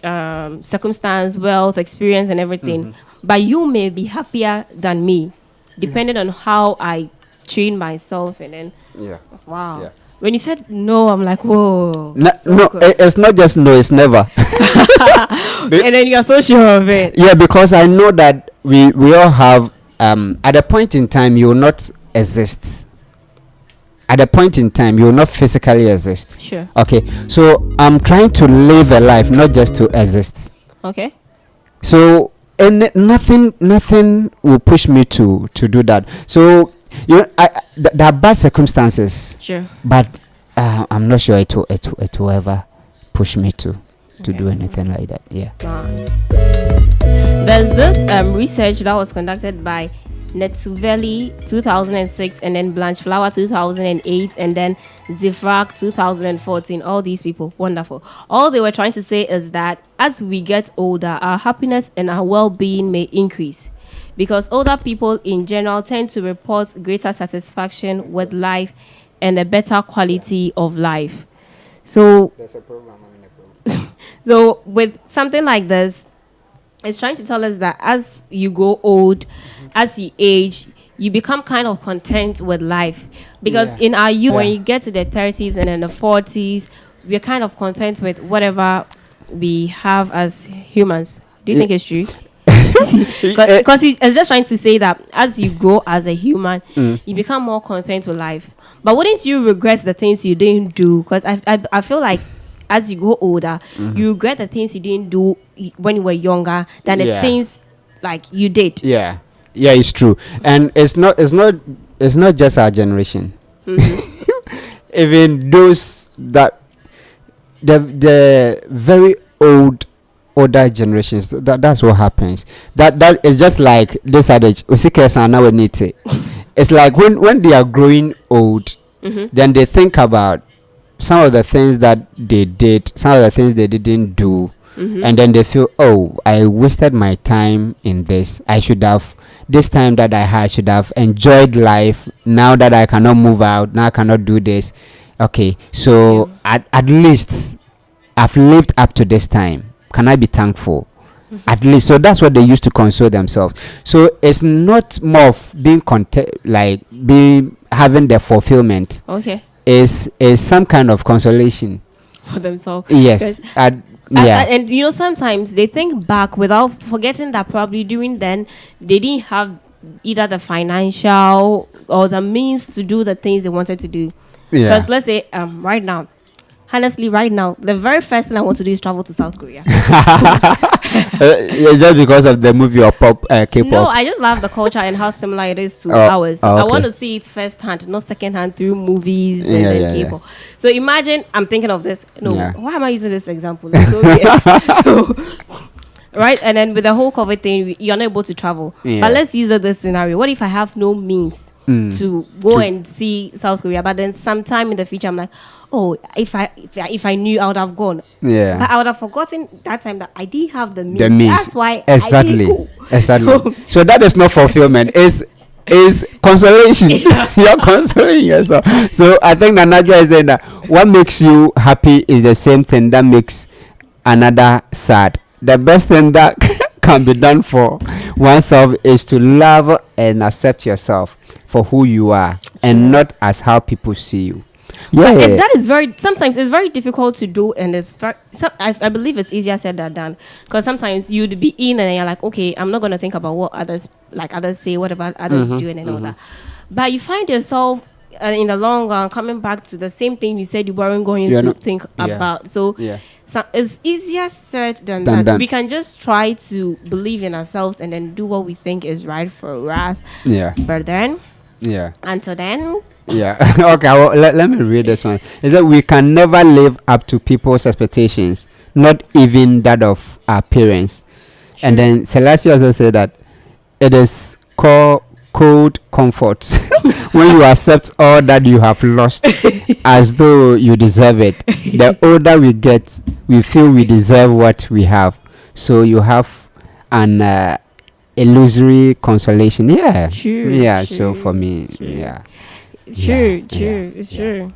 Speaker 1: circumstance, wealth, experience, and everything, but you may be happier than me, depending on how I train myself, and then wow. When you said no, I'm like, whoa.
Speaker 2: No,
Speaker 1: so
Speaker 2: no,
Speaker 1: good.
Speaker 2: it's not just no, it's never.
Speaker 1: And then you're so sure of it.
Speaker 2: Yeah, because I know that we all have at a point in time you will not exist. At a point in time you will not physically exist.
Speaker 1: Sure.
Speaker 2: Okay, so I'm trying to live a life, not just to exist.
Speaker 1: Okay.
Speaker 2: So and nothing will push me to do that. So there are bad circumstances.
Speaker 1: Sure.
Speaker 2: But I'm not sure it will ever push me to do anything like that. Yeah.
Speaker 1: Nice. There's this research that was conducted by Netuveli 2006, and then Blanchflower 2008, and then Zifrak 2014. All these people, wonderful. All they were trying to say is that as we get older, our happiness and our well-being may increase, because older people in general tend to report greater satisfaction with life and a better quality of life. So, so with something like this, it's trying to tell us that as you grow old, as you age, you become kind of content with life. Because in our youth, when you get to the 30s and then the 40s, we're kind of content with whatever we have as humans. Do you think it's true? Because it's just trying to say that as you grow as a human, you become more content with life. But wouldn't you regret the things you didn't do? Because I feel like as you grow older, you regret the things you didn't do when you were younger than the things like you did.
Speaker 2: Yeah, it's true, and it's not just our generation. Even those that the very older generations, that's what happens. That is just like this adage. It's like when they are growing old, then they think about some of the things that they did, some of the things they didn't do, and then they feel, oh, I wasted my time in this. I should have, this time that I had, should have enjoyed life. Now that I cannot move out, now I cannot do this. Okay, so at least I've lived up to this time. Can I be thankful? At least. So that's what they used to console themselves. So it's not more of being like being having the fulfillment.
Speaker 1: Okay.
Speaker 2: Is some kind of consolation
Speaker 1: for themselves.
Speaker 2: Yes.
Speaker 1: And you know, sometimes they think back without forgetting that probably during then they didn't have either the financial or the means to do the things they wanted to do. Because let's say right now, honestly, right now, the very first thing I want to do is travel to South Korea.
Speaker 2: Is that because of the movie or pop K-pop?
Speaker 1: No, I just love the culture and how similar it is to ours. I want to see it firsthand, not secondhand through movies and then K-pop. So imagine, I'm thinking of this. No, why am I using this example? It's so weird. Right? And then with the whole COVID thing, you're not able to travel. But let's use this scenario. What if I have no means to go and see South Korea, but then sometime in the future I'm like, oh, if I knew, I would have gone. But I would have forgotten that time that I didn't have the means. That's why I didn't go.
Speaker 2: Exactly. So that is not fulfillment. Is consolation. You're consoling yourself. So I think Nanajwa is saying that what makes you happy is the same thing that makes another sad. The best thing that can be done for oneself is to love and accept yourself for who you are and not as how people see you.
Speaker 1: And that is sometimes it's very difficult to do, and I believe it's easier said than done, because sometimes you'd be in and you're like, okay, I'm not going to think about what others say, whatever others do and all that. But you find yourself in the long run coming back to the same thing you said you weren't going to think about. So it's easier said than done. We can just try to believe in ourselves and then do what we think is right for us. But then until then,
Speaker 2: okay, well, let me read this one. Is that we can never live up to people's expectations, not even that of our parents. And then Celestia also said that it is called cold comfort when you accept all that you have lost as though you deserve it. The older we get, we feel we deserve what we have. So you have an illusory consolation.
Speaker 1: True.
Speaker 2: So for me,
Speaker 1: True. It's true.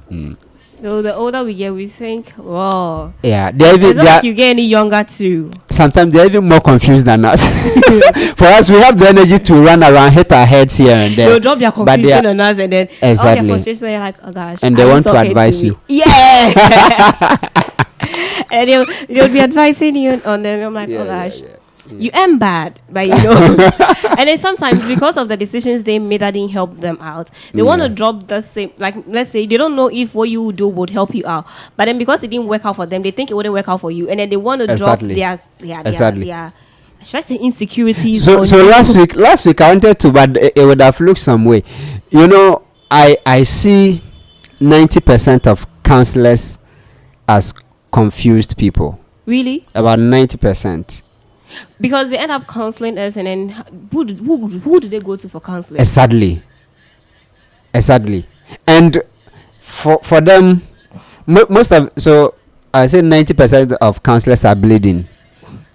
Speaker 1: So the older we get, we think, whoa.
Speaker 2: Yeah,
Speaker 1: It's not like you get any younger too.
Speaker 2: Sometimes they're even more confused than us. For us, we have the energy to run around, hit our heads here and there.
Speaker 1: They'll drop their confusion on us, and then
Speaker 2: exactly.
Speaker 1: all their frustration, they're like, oh gosh.
Speaker 2: And they want to advise you.
Speaker 1: Yeah. And they'll be advising you on them. I'm like, oh gosh. You am bad, but you know. And then sometimes because of the decisions they made that didn't help them out, they want to drop the same. Like, let's say they don't know if what you do would help you out, but then because it didn't work out for them, they think it wouldn't work out for you, and then they want to drop their should I say insecurities?
Speaker 2: So last week I wanted to, but it would have looked some way. You know, I see 90% of counselors as confused people.
Speaker 1: Really?
Speaker 2: About 90%.
Speaker 1: Because they end up counseling us, and then who do they go to for counseling?
Speaker 2: Exactly. And for them, most of, so I say 90% of counselors are bleeding.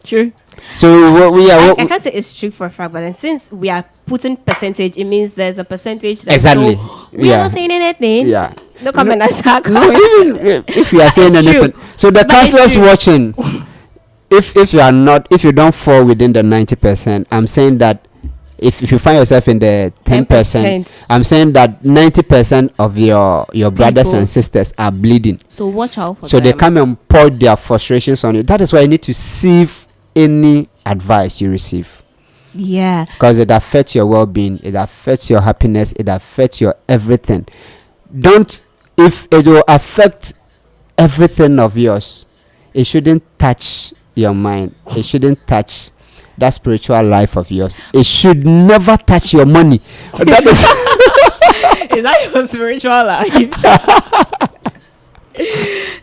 Speaker 1: True.
Speaker 2: So
Speaker 1: I can't say it's true for a fact, but then since we are putting percentage, it means there's a percentage.
Speaker 2: Exactly.
Speaker 1: We are not saying anything.
Speaker 2: Yeah.
Speaker 1: No comment attack.
Speaker 2: No, even if you are saying anything. So the counselors watching, if you don't fall within the 90%, I'm saying that if you find yourself in the 10%, I'm saying that 90% of your brothers and sisters are bleeding. So
Speaker 1: watch out for them.
Speaker 2: So they come and pour their frustrations on you. That is why you need to sieve any advice you receive.
Speaker 1: Yeah.
Speaker 2: Because it affects your well-being, it affects your happiness, it affects your everything. If it will affect everything of yours, it shouldn't touch your mind. It shouldn't touch that spiritual life of yours. It should never touch your money. That
Speaker 1: is that your spiritual life?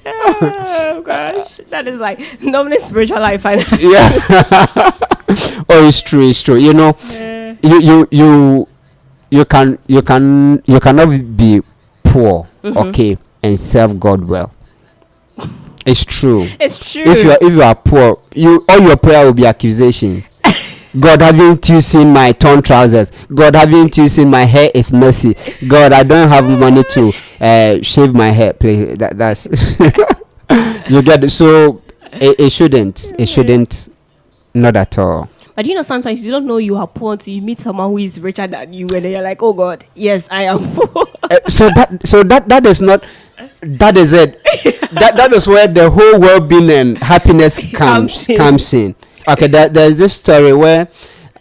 Speaker 1: Oh gosh, that is like normally spiritual life.
Speaker 2: Yeah. Oh, it's true. You know, you cannot be poor, okay, and serve God well. It's true. If you are poor, all your prayer will be accusation. God, haven't you seen my torn trousers? God, haven't you seen my hair is messy? God, I don't have money to shave my hair. Please, that's you get it. So it shouldn't, not at all.
Speaker 1: But you know, sometimes you don't know you are poor until you meet someone who is richer than you, and then you're like, oh God, yes, I am poor.
Speaker 2: So that is not. That is it. that is where the whole well-being and happiness comes in. Okay, there's this story where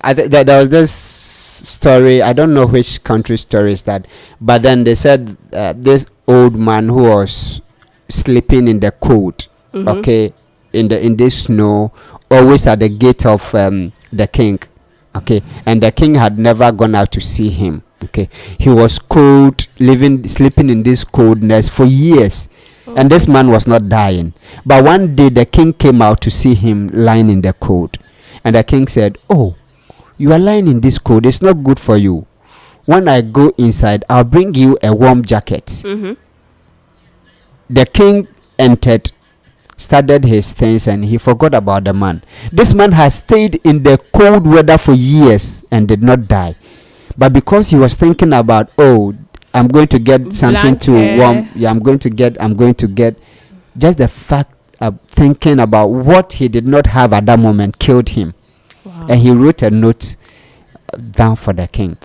Speaker 2: there was this story. I don't know which country story is that, but then they said this old man who was sleeping in the cold, okay, in this snow, always at the gate of the king, okay, and the king had never gone out to see him. Okay, he was cold, sleeping in this coldness for years, and this man was not dying. But one day the king came out to see him lying in the cold, and the king said, "Oh, you are lying in this cold. It's not good for you. When I go inside, I'll bring you a warm jacket." The king entered, started his things, and he forgot about the man. This man has stayed in the cold weather for years and did not die. But because he was thinking about, oh, I'm going to get something to warm. Yeah, I'm going to get. Just the fact of thinking about what he did not have at that moment killed him. Wow. And he wrote a note down for the king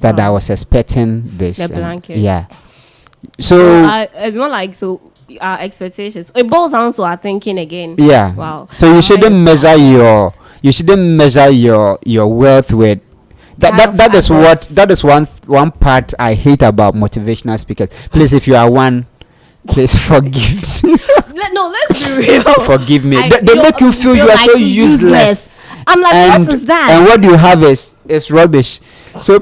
Speaker 2: that I was expecting this.
Speaker 1: The blanket.
Speaker 2: Yeah.
Speaker 1: So it's not like our expectations. It boils down to our thinking again.
Speaker 2: Yeah.
Speaker 1: Wow.
Speaker 2: So you shouldn't measure your wealth with. That is one part I hate about motivational speakers. Please, if you are one, please forgive me.
Speaker 1: Let's be real.
Speaker 2: Forgive me. They make you feel you are so useless.
Speaker 1: I'm like, what is that?
Speaker 2: And what you have is rubbish. So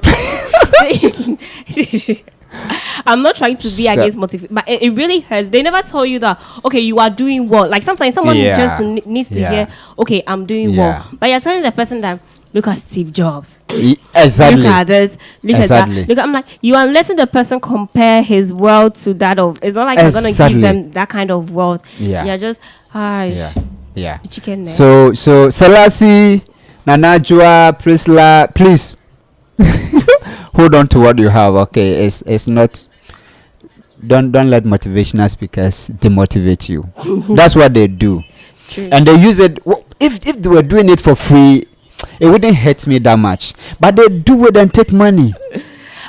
Speaker 1: I'm not trying to be against motivation, but it really hurts. They never tell you that, okay, you are doing well. Like sometimes someone just needs to hear, okay, I'm doing well. But you're telling the person that, look at Steve Jobs.
Speaker 2: Exactly.
Speaker 1: Look at this. Look at that. I'm like, you are letting the person compare his wealth to that of. It's not like you're gonna give them that kind of wealth. Yeah. You're just chicken.
Speaker 2: So Selassie, Nanajua, Prisla, please hold on to what you have. Okay, it's not. don't let motivational speakers demotivate you. That's what they do.
Speaker 1: True.
Speaker 2: And they use it. If they were doing it for free, it wouldn't hurt me that much. But they do it and take money.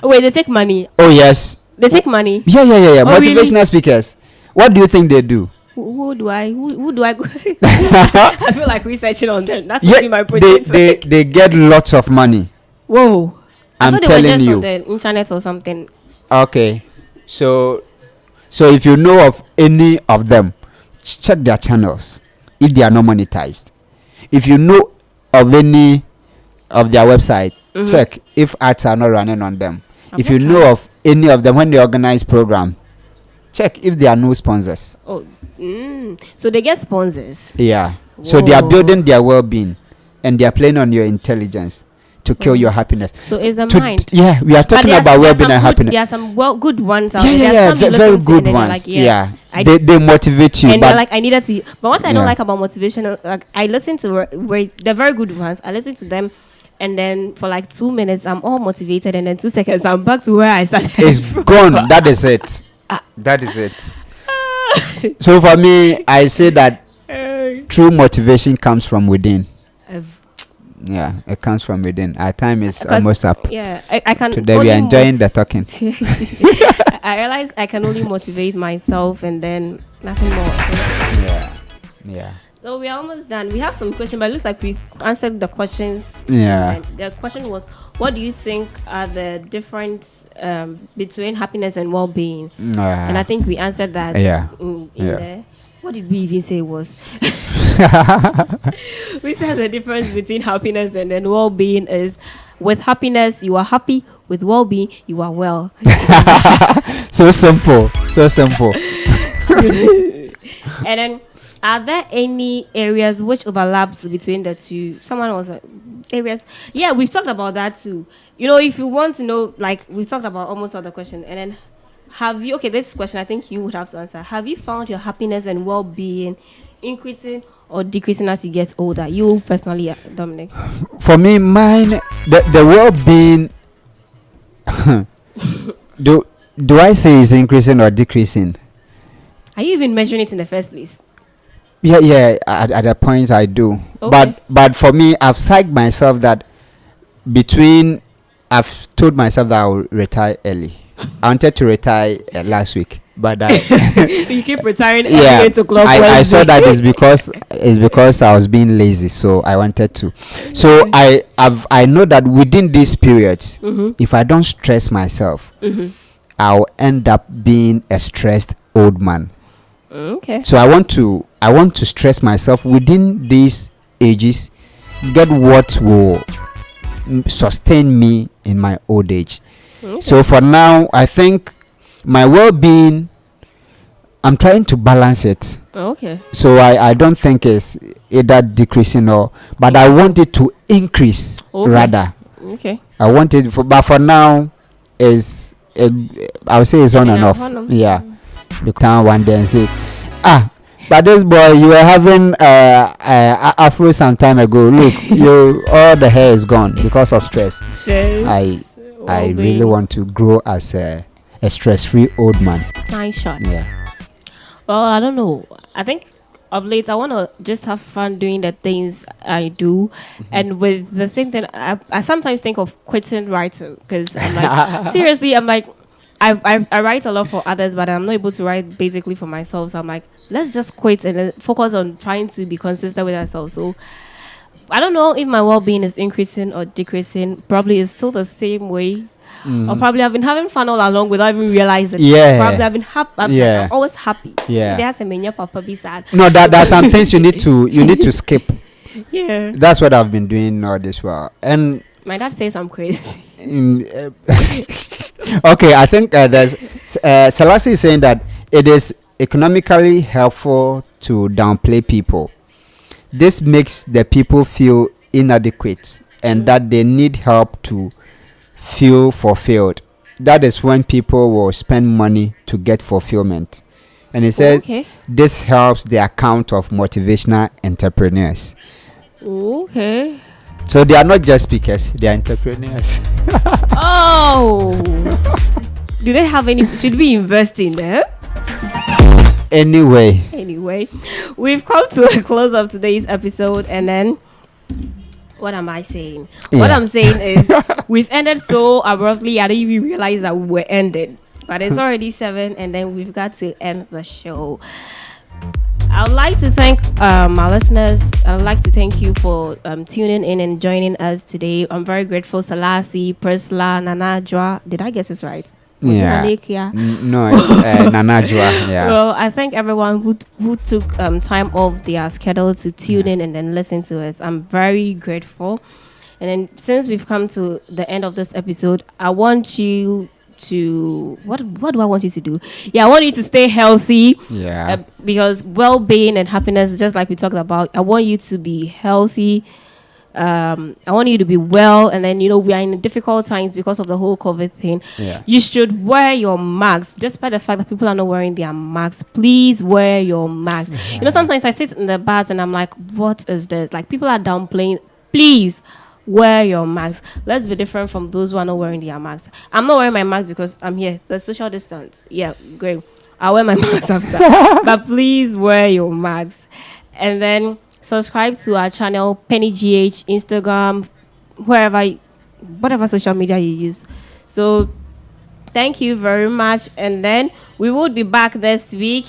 Speaker 1: Wait, they take money?
Speaker 2: Oh yes.
Speaker 1: They take money?
Speaker 2: Yeah.
Speaker 1: Oh,
Speaker 2: Motivational
Speaker 1: really?
Speaker 2: speakers. What do you think they do?
Speaker 1: Who do I go? I feel like researching on them. That's my project.
Speaker 2: They get lots of money.
Speaker 1: Whoa. I
Speaker 2: I'm
Speaker 1: thought
Speaker 2: telling
Speaker 1: they were just
Speaker 2: you.
Speaker 1: on the internet or something.
Speaker 2: Okay. So if you know of any of them, check their channels if they are not monetized. If you know of any of their website, check if ads are not running on them. If you know of any of them when they organize program, check if there are no sponsors.
Speaker 1: Oh, so they get sponsors.
Speaker 2: Yeah.
Speaker 1: Whoa.
Speaker 2: So they are building their well-being, and they are playing on your intelligence to kill your happiness.
Speaker 1: So it's the mind.
Speaker 2: Yeah, we are talking about well-being and happiness.
Speaker 1: There are some good ones out
Speaker 2: there.
Speaker 1: Yeah,
Speaker 2: Very good ones.
Speaker 1: Like,
Speaker 2: they motivate you.
Speaker 1: And they're like, I needed to. But what I don't like about motivation, like I listen to where they're very good ones. I listen to them, and then for like 2 minutes, I'm all motivated, and then 2 seconds, I'm back to where I started.
Speaker 2: It's gone. That is it. That is it. So for me, I say that true motivation comes from within. Yeah, it comes from within. Our time is almost up.
Speaker 1: Yeah, I can.
Speaker 2: Today we are enjoying the talking.
Speaker 1: I realize I can only motivate myself, and then nothing more.
Speaker 2: Yeah.
Speaker 1: So we are almost done. We have some questions, but it looks like we answered the questions.
Speaker 2: Yeah.
Speaker 1: The question was, what do you think are the difference between happiness and well-being? And I think we answered that.
Speaker 2: Yeah.
Speaker 1: In there. What did we even say was? We said the difference between happiness and then well-being is, with happiness you are happy, with well-being you are well.
Speaker 2: So simple.
Speaker 1: And then, are there any areas which overlaps between the two? Someone was areas. Yeah, we've talked about that too. You know, if you want to know, like we've talked about almost all the questions. And then, have you? Okay, this question I think you would have to answer. Have you found your happiness and well-being increasing or decreasing as you get older? You personally, Dominic.
Speaker 2: For me, mine, the well-being. do I say is increasing or decreasing?
Speaker 1: Are you even measuring it in the first place?
Speaker 2: Yeah. At the point I do,
Speaker 1: okay.
Speaker 2: but for me, I've psyched myself that I've told myself that I will retire early. I wanted to retire last week, but
Speaker 1: you keep retiring. Yeah,
Speaker 2: I saw that it's because I was being lazy, so I wanted to. So I know that within these periods, if I don't stress myself, I'll end up being a stressed old man.
Speaker 1: Okay.
Speaker 2: So I want to stress myself within these ages, get what will sustain me in my old age. Okay. So for now, I think my well-being, I'm trying to balance it.
Speaker 1: Okay.
Speaker 2: So I don't think it's either decreasing but I want it to increase rather.
Speaker 1: Okay.
Speaker 2: I want it, but for now, I would say it's on and off. Yeah. You come one day and say, but this boy, you were having afro some time ago. Look, all the hair is gone because of stress. I really want to grow as a stress-free old man. Nice shot. Yeah.
Speaker 1: Well, I don't know. I think of late I want to just have fun doing the things I do, and with the same thing, I sometimes think of quitting writing because I'm like, seriously, I'm like, I write a lot for others, but I'm not able to write basically for myself. So I'm like, let's just quit and then focus on trying to be consistent with ourselves. So I don't know if my well-being is increasing or decreasing. Probably it's still the same way. Or probably I've been having fun all along without even realizing.
Speaker 2: Yeah.
Speaker 1: Probably I've been happy. I'm always happy.
Speaker 2: Yeah.
Speaker 1: There's a mania papa be sad.
Speaker 2: No, there's some things you need to skip.
Speaker 1: Yeah.
Speaker 2: That's what I've been doing all this while. And
Speaker 1: my dad says I'm crazy.
Speaker 2: Okay, I think there's Selassie is saying that it is economically helpful to downplay people. This makes the people feel inadequate and that they need help to feel fulfilled. That is when people will spend money to get fulfillment. And he says this helps the account of motivational entrepreneurs.
Speaker 1: Okay.
Speaker 2: So they are not just speakers, they are entrepreneurs.
Speaker 1: Oh. Do they have any? Should we invest in them?
Speaker 2: Anyway,
Speaker 1: we've come to a close of today's episode, and then what am I saying?
Speaker 2: Yeah.
Speaker 1: What I'm saying is we've ended so abruptly. I didn't even realize that we were ended, but it's already 7, and then we've got to end the show. I would like to thank our listeners. I would like to thank you for tuning in and joining us today. I'm very grateful. Salasi, Persla, Nanajwa. Did I guess this right?
Speaker 2: Yeah.
Speaker 1: No, it's
Speaker 2: Nanajwa. Yeah.
Speaker 1: Well, I thank everyone who took time off their schedule to tune in and then listen to us. I'm very grateful. And then since we've come to the end of this episode, I want you to what do I want you to do? Yeah, I want you to stay healthy.
Speaker 2: Yeah.
Speaker 1: Because well-being and happiness, just like we talked about, I want you to be healthy. I want you to be well, and then we are in difficult times because of the whole COVID thing.
Speaker 2: Yeah.
Speaker 1: You should wear your masks, despite the fact that people are not wearing their masks. Please wear your mask. Sometimes I sit in the bars and I'm like, what is this? Like, people are downplaying. Please wear your mask. Let's be different from those who are not wearing their masks. I'm not wearing my mask because I'm here. The social distance. Yeah, great. I'll wear my mask after. But please wear your mask. And then subscribe to our channel, PenyGH, Instagram, whatever social media you use. So thank you very much. And then we will be back this week.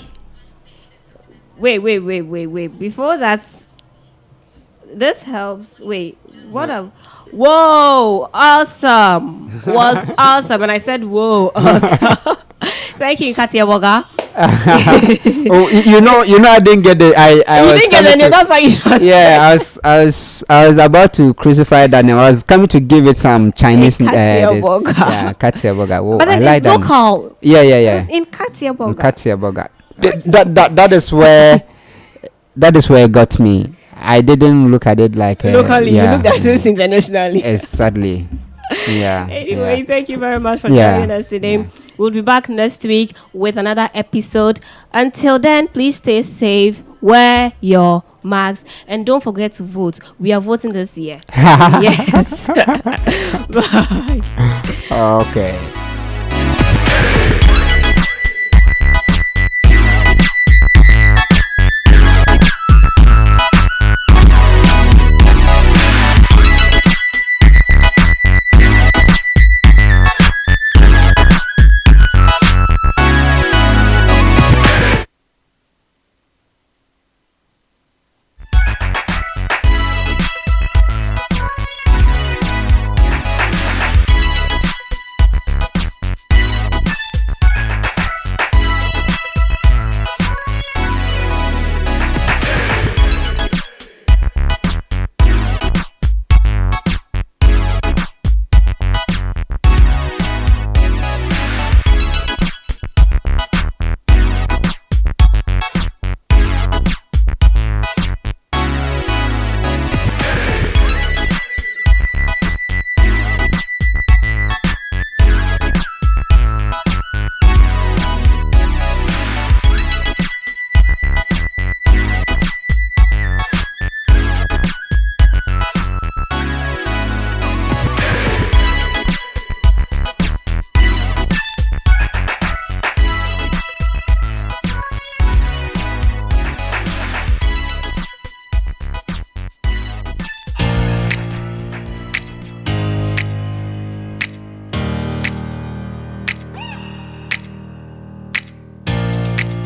Speaker 1: Wait. Before that, this helps. Wait, whoa, awesome. Was awesome. And I said, whoa, awesome. Thank you, Katia Boga.
Speaker 2: Oh, I didn't get it. I was
Speaker 1: didn't get it. That's why you just
Speaker 2: yeah, I was about to crucify Daniel. I was coming to give it some Chinese.
Speaker 1: Katia Boga.
Speaker 2: Yeah, Katia Boga. Oh,
Speaker 1: but then
Speaker 2: I like
Speaker 1: it's local.
Speaker 2: Yeah.
Speaker 1: In Katia Boga.
Speaker 2: Katia Boga. That is where it got me. I didn't look at it like
Speaker 1: locally. You looked at this internationally.
Speaker 2: Exactly. Yeah.
Speaker 1: Anyway, thank you very much for joining us today. Yeah. We'll be back next week with another episode. Until then, please stay safe, wear your masks, and don't forget to vote. We are voting this year. Yes. Bye.
Speaker 2: Okay.